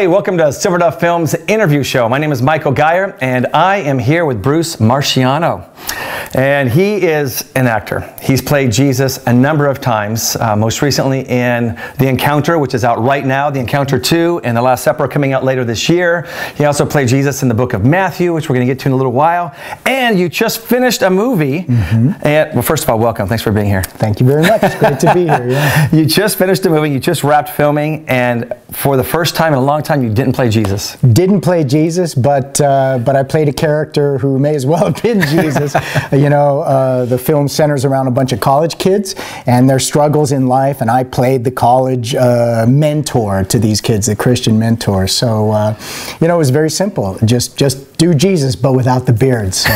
Hi, welcome to Silver Dove Films interview show. My name is Michael Geyer, and I am here with Bruce Marchiano. And he is an actor. He's played Jesus a number of times, most recently in The Encounter, which is out right now, The Encounter 2, and The Last Supper coming out later this year. He also played Jesus in the book of Matthew, which we're going to get to in a little while. And you just finished a movie. And, well, first of all, welcome. Thanks for being here. Thank you very much. It's great to be here. Yeah. You just finished a movie. You just wrapped filming, and for the first time in a long time, you didn't play Jesus. Didn't play Jesus, but I played a character who may as well have been Jesus. You know, the film centers around a bunch of college kids and their struggles in life, and I played the college mentor to these kids, the Christian mentor. So, you know, it was very simple. Just do Jesus, but without the beard. So.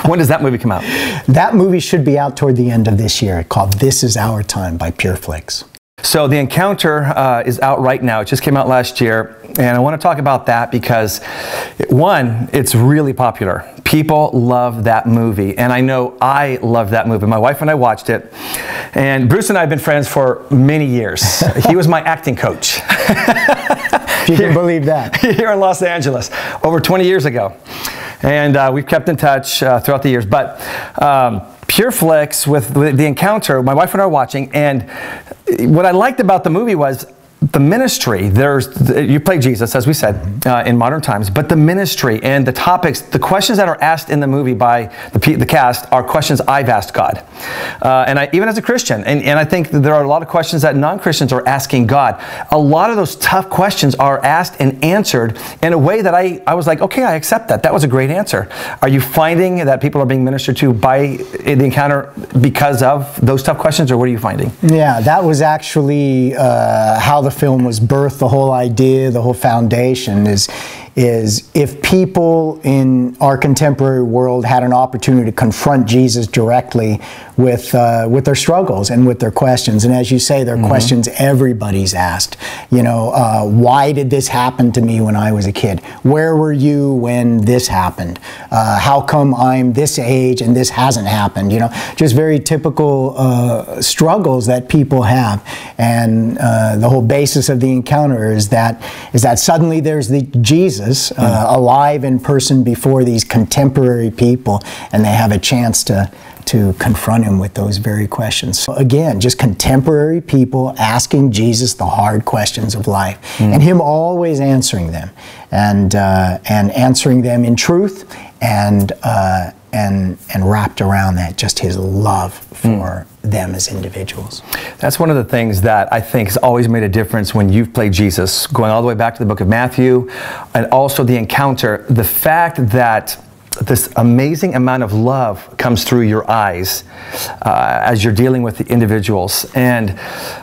When does that movie come out? That movie should be out toward the end of this year, called This Is Our Time by PureFlix. So The Encounter is out right now. It just came out last year, and I want to talk about that because, one, it's really popular. People love that movie, and I know I love that movie. My wife and I watched it, and Bruce and I have been friends for many years. He was my acting coach. You can believe that. Here in Los Angeles, over 20 years ago. And we've kept in touch throughout the years. But PureFlix with The Encounter, my wife and I are watching, and what I liked about the movie was the ministry. You play Jesus, as we said, in modern times, but the ministry and the topics, the questions that are asked in the movie by the cast are questions I've asked God. And even as a Christian, and I think that there are a lot of questions that non-Christians are asking God. A lot of those tough questions are asked and answered in a way that I was like, okay, I accept that. That was a great answer. Are you finding that people are being ministered to by The Encounter because of those tough questions, or what are you finding? Yeah, that was actually how the film was birthed. The whole idea, the whole foundation is if people in our contemporary world had an opportunity to confront Jesus directly with their struggles and with their questions, and as you say, they're questions everybody's asked. You know, why did this happen to me when I was a kid? Where were you when this happened? How come I'm this age and this hasn't happened? You know, just very typical struggles that people have. And the whole basis of The Encounter is that suddenly there's the Jesus alive in person before these contemporary people, and they have a chance to confront him with those very questions. So again, just contemporary people asking Jesus the hard questions of life, and him always answering them, and answering them in truth, and wrapped around that, just his love for them as individuals. That's one of the things that I think has always made a difference when you've played Jesus, going all the way back to the book of Matthew, and also The Encounter. The fact that this amazing amount of love comes through your eyes as you're dealing with the individuals. And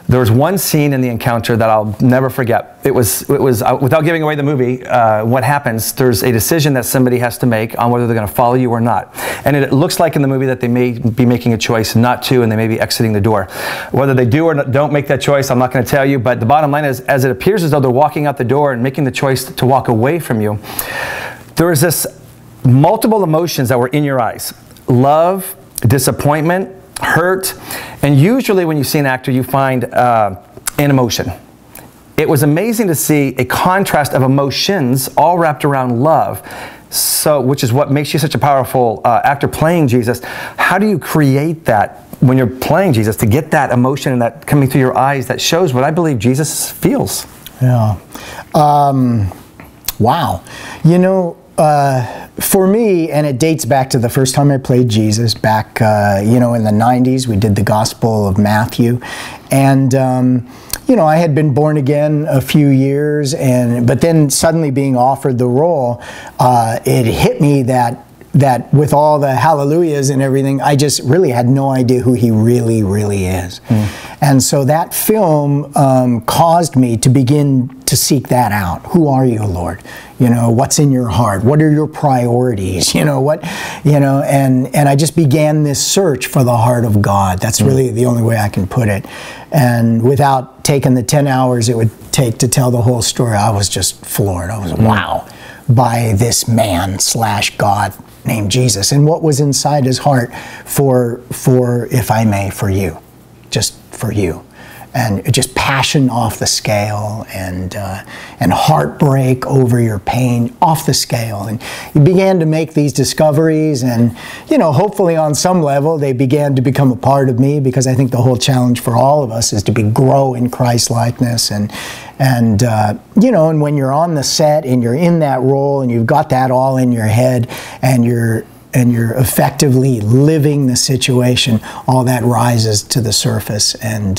there was one scene in The Encounter that I'll never forget. It was without giving away the movie, what happens, there's a decision that somebody has to make on whether they're going to follow you or not. And it looks like in the movie that they may be making a choice not to, and they may be exiting the door. Whether they do or don't make that choice, I'm not going to tell you, but the bottom line is, as it appears as though they're walking out the door and making the choice to walk away from you, there was this multiple emotions that were in your eyes. Love, disappointment, hurt, and usually when you see an actor, you find an emotion. It was amazing to see a contrast of emotions all wrapped around love, which is what makes you such a powerful actor playing Jesus. How do you create that when you're playing Jesus, to get that emotion and that coming through your eyes that shows what I believe Jesus feels? Yeah. Wow. You know, for me, and it dates back to the first time I played Jesus back, you know, in the 90s. We did the Gospel of Matthew, and you know, I had been born again a few years, but then suddenly being offered the role, it hit me that with all the hallelujahs and everything, I just really had no idea who he really, really is. And so that film caused me to begin to seek that out. Who are you, Lord? You know, what's in your heart? What are your priorities? You know, and I just began this search for the heart of God. That's really the only way I can put it. And without taking the 10 hours it would take to tell the whole story, I was just floored. I was, wow, by this man / God named Jesus, and what was inside his heart for, if I may, for you, just for you. just passion off the scale, and heartbreak over your pain off the scale. And you began to make these discoveries, and hopefully on some level they began to become a part of me, because I think the whole challenge for all of us is to grow in Christ likeness. And when you're on the set and you're in that role and you've got that all in your head, and you're effectively living the situation, all that rises to the surface, and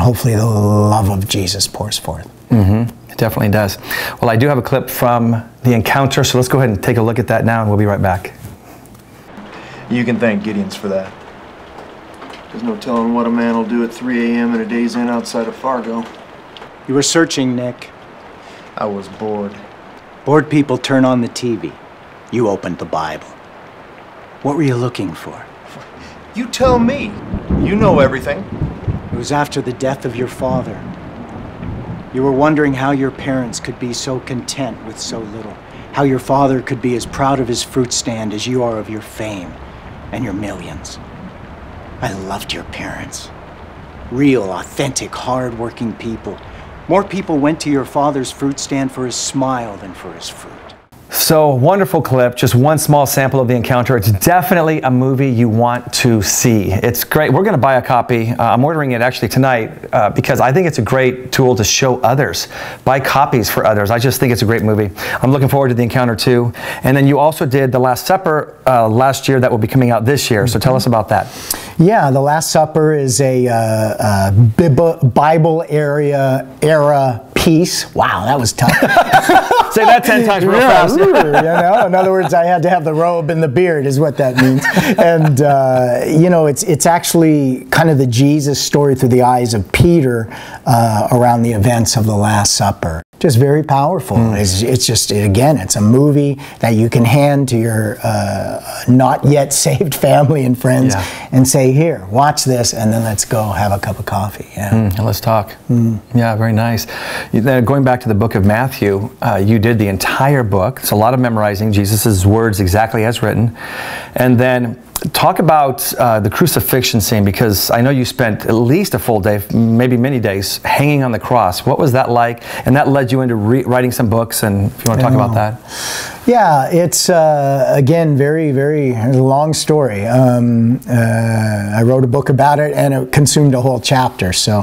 hopefully the love of Jesus pours forth. Mm-hmm. It definitely does. Well, I do have a clip from the encounter, so let's go ahead and take a look at that now, and we'll be right back. You can thank Gideon's for that. There's no telling what a man will do at 3 a.m. in a day's inn outside of Fargo. You were searching, Nick. I was bored. Bored people turn on the TV. You opened the Bible. What were you looking for? You tell me. You know everything. It was after the death of your father. You were wondering how your parents could be so content with so little. How your father could be as proud of his fruit stand as you are of your fame and your millions. I loved your parents. Real, authentic, hard-working people. More people went to your father's fruit stand for his smile than for his fruit. So, wonderful clip, just one small sample of the encounter. It's definitely a movie you want to see. It's great. We're going to buy a copy. I'm ordering it actually tonight because I think it's a great tool to show others. Buy copies for others. I just think it's a great movie. I'm looking forward to the encounter too. And then you also did The Last Supper last year that will be coming out this year. So tell us about that. Yeah, The Last Supper is a Bible era piece. Wow, that was tough. Say that 10 times real fast. In other words, I had to have the robe and the beard is what that means. And, it's actually kind of the Jesus story through the eyes of Peter around the events of the Last Supper. Just very powerful. It's just, again, it's a movie that you can hand to your not yet saved family and friends and say, here, watch this, and then let's go have a cup of coffee. Let's talk. Yeah, very nice. Going back to the book of Matthew, you did the entire book. It's a lot of memorizing Jesus' words exactly as written. And then talk about the crucifixion scene, because I know you spent at least a full day, maybe many days, hanging on the cross. What was that like? And that led you into writing some books, and if you want to talk about that. Yeah, it's, again, very, very long story. I wrote a book about it, and it consumed a whole chapter. So,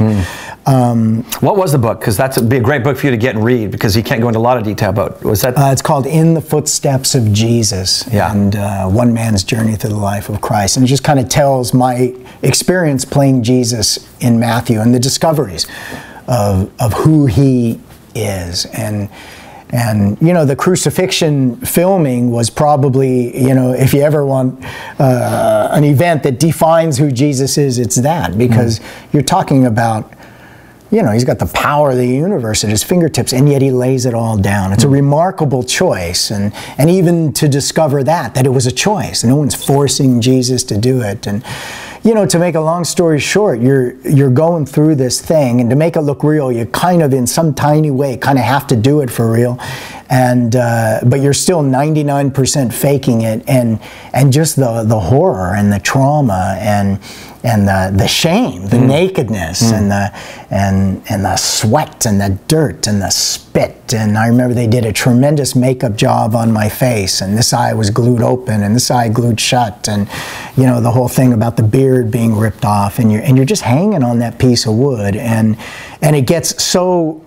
what was the book? Because that'd be a great book for you to get and read, because you can't go into a lot of detail. But was that? It's called In the Footsteps of Jesus, and one man's journey through the life of Christ. And it just kind of tells my experience playing Jesus in Matthew and the discoveries of who he is. And the crucifixion filming was probably, if you ever want an event that defines who Jesus is, it's that, because you're talking about, he's got the power of the universe at his fingertips, and yet he lays it all down. It's a remarkable choice, and even to discover that it was a choice. No one's forcing Jesus to do it. And to make a long story short, you're going through this thing, and to make it look real, you kind of, in some tiny way, kind of have to do it for real. And but you're still 99% faking it, and just the horror and the trauma and the shame, the nakedness, and the sweat and the dirt and the spit. And I remember they did a tremendous makeup job on my face, and this eye was glued open and this eye glued shut, and the whole thing about the beard being ripped off, and you're just hanging on that piece of wood, and it gets so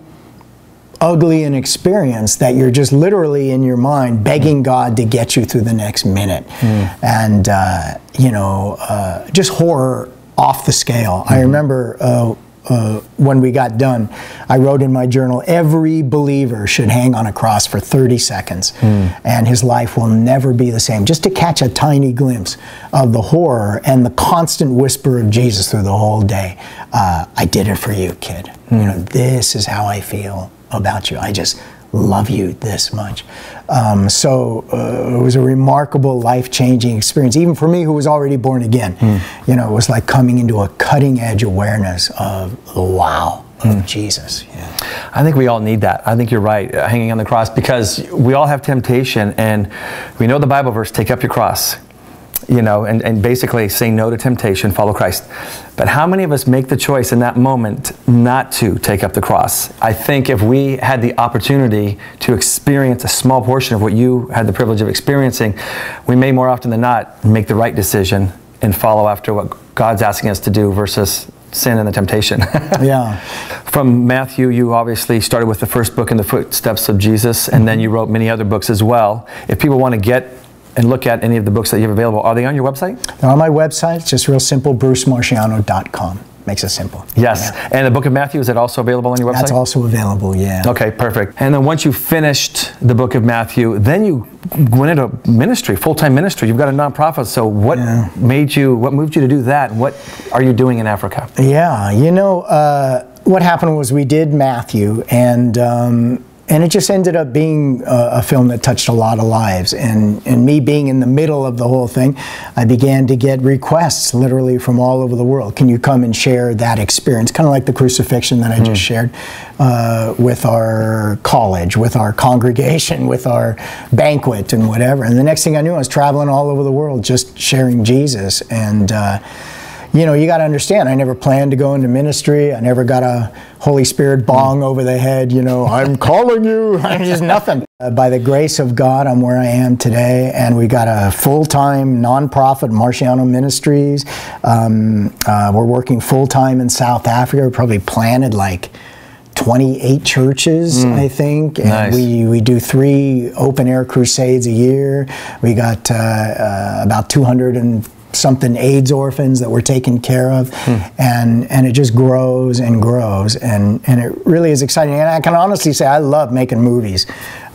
ugly an experience that you're just literally in your mind begging God to get you through the next minute. And just horror off the scale. I remember when we got done, I wrote in my journal, every believer should hang on a cross for 30 seconds and his life will never be the same, just to catch a tiny glimpse of the horror and the constant whisper of Jesus through the whole day. I did it for you, kid. This is how I feel about you. I just love you this much. So it was a remarkable, life-changing experience, even for me who was already born again. It was like coming into a cutting-edge awareness of the wow of Jesus. I think we all need that. I think you're right, hanging on the cross, because we all have temptation, and we know the Bible verse, take up your cross. you know, and basically say no to temptation, follow Christ. But how many of us make the choice in that moment not to take up the cross? I think if we had the opportunity to experience a small portion of what you had the privilege of experiencing, we may more often than not make the right decision and follow after what God's asking us to do versus sin and the temptation. Yeah. From Matthew, you obviously started with the first book in the footsteps of Jesus, and then you wrote many other books as well. If people want to get and look at any of the books that you have available, are they on your website? They're on my website. It's just real simple, brucemarchiano.com. Makes it simple. Yes. Yeah. And the book of Matthew, is it also available on your website? That's also available, yeah. Okay, perfect. And then once you finished the book of Matthew, then you went into ministry, full-time ministry. You've got a nonprofit. So what moved you to do that? What are you doing in Africa? Yeah, you know, what happened was we did Matthew, and it just ended up being a film that touched a lot of lives. And me being in the middle of the whole thing, I began to get requests literally from all over the world. Can you come and share that experience? Kind of like the crucifixion that I just shared with our college, with our congregation, with our banquet and whatever. And the next thing I knew, I was traveling all over the world just sharing Jesus. And you know, you got to understand, I never planned to go into ministry. I never got a Holy Spirit bong over the head, you know, I'm calling you. Just nothing. By the grace of God, I'm where I am today, and we got a full-time nonprofit, Marchiano Ministries. We're working full-time in South Africa. We probably planted like 28 churches, I think, and nice. we do 3 open-air crusades a year. We got about 200 and something AIDS orphans that we're taking care of, and it just grows and grows, and it really is exciting. And I can honestly say I love making movies.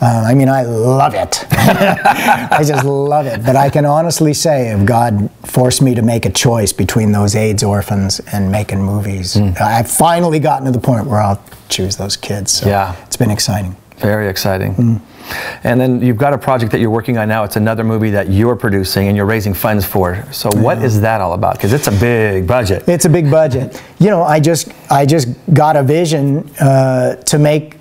I mean, I love it. I just love it. But I can honestly say, if God forced me to make a choice between those AIDS orphans and making movies, I've finally gotten to the point where I'll choose those kids. So yeah, it's been exciting. Very exciting. And then you've got a project that you're working on now. It's another movie that you're producing and you're raising funds for. So what is that all about? Because it's a big budget. It's a big budget. You know, I just got a vision to make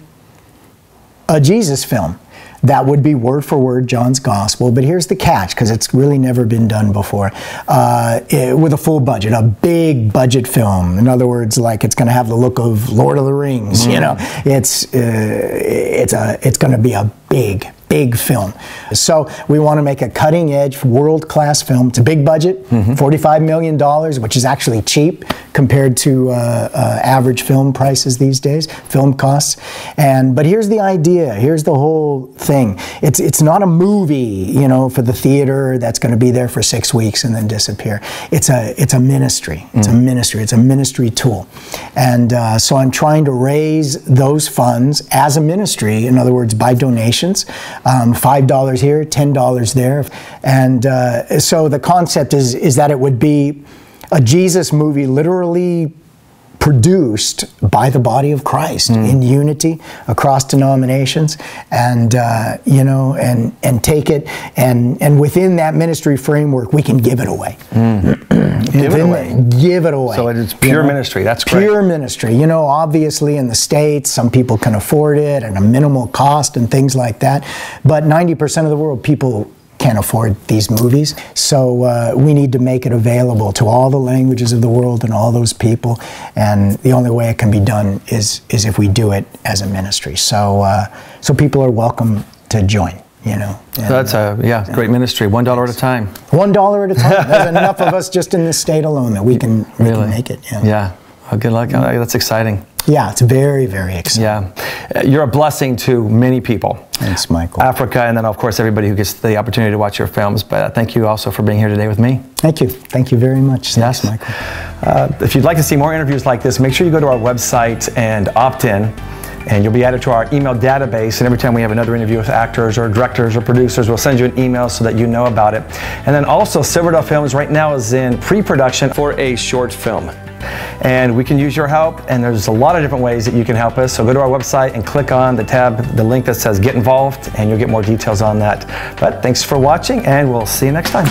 a Jesus film that would be word for word John's gospel. But here's the catch, because it's really never been done before, with a full budget, a big budget film. In other words, like it's going to have the look of Lord of the Rings. You know, it's going to be a big film. So we want to make a cutting-edge, world-class film. It's a big budget, $45 million, which is actually cheap compared to average film prices these days, film costs. But here's the idea. Here's the whole thing. It's not a movie, you know, for the theater that's going to be there for 6 weeks and then disappear. It's a ministry. It's a ministry. It's a ministry tool. And so I'm trying to raise those funds as a ministry. In other words, by donations. $5 here, $10 there. And so the concept is that it would be a Jesus movie literally produced by the body of Christ in unity across denominations, and you know, and take it, and within that ministry framework we can give it away. Give it away. So it's pure ministry. That's great. Pure ministry. You know, obviously in the States some people can afford it at a minimal cost and things like that, but 90% of the world, people can't afford these movies. So we need to make it available to all the languages of the world and all those people. And the only way it can be done is if we do it as a ministry. So so people are welcome to join. You know, and, that's a great ministry. $1 at a time. $1 at a time. There's enough of us just in this state alone that we can make it. Yeah. Well, good luck. That's exciting. Yeah, it's very, very exciting. Yeah. You're a blessing to many people. Thanks, Michael. Africa, and then, of course, everybody who gets the opportunity to watch your films. But thank you also for being here today with me. Thank you. Thank you very much. Thanks, Michael. If you'd like to see more interviews like this, make sure you go to our website and opt in, and you'll be added to our email database. And every time we have another interview with actors or directors or producers, we'll send you an email so that you know about it. And then also, Silverdale Films right now is in pre-production for a short film. And we can use your help, and there's a lot of different ways that you can help us. So go to our website and click on the tab, the link that says Get Involved, and you'll get more details on that. But thanks for watching, and we'll see you next time.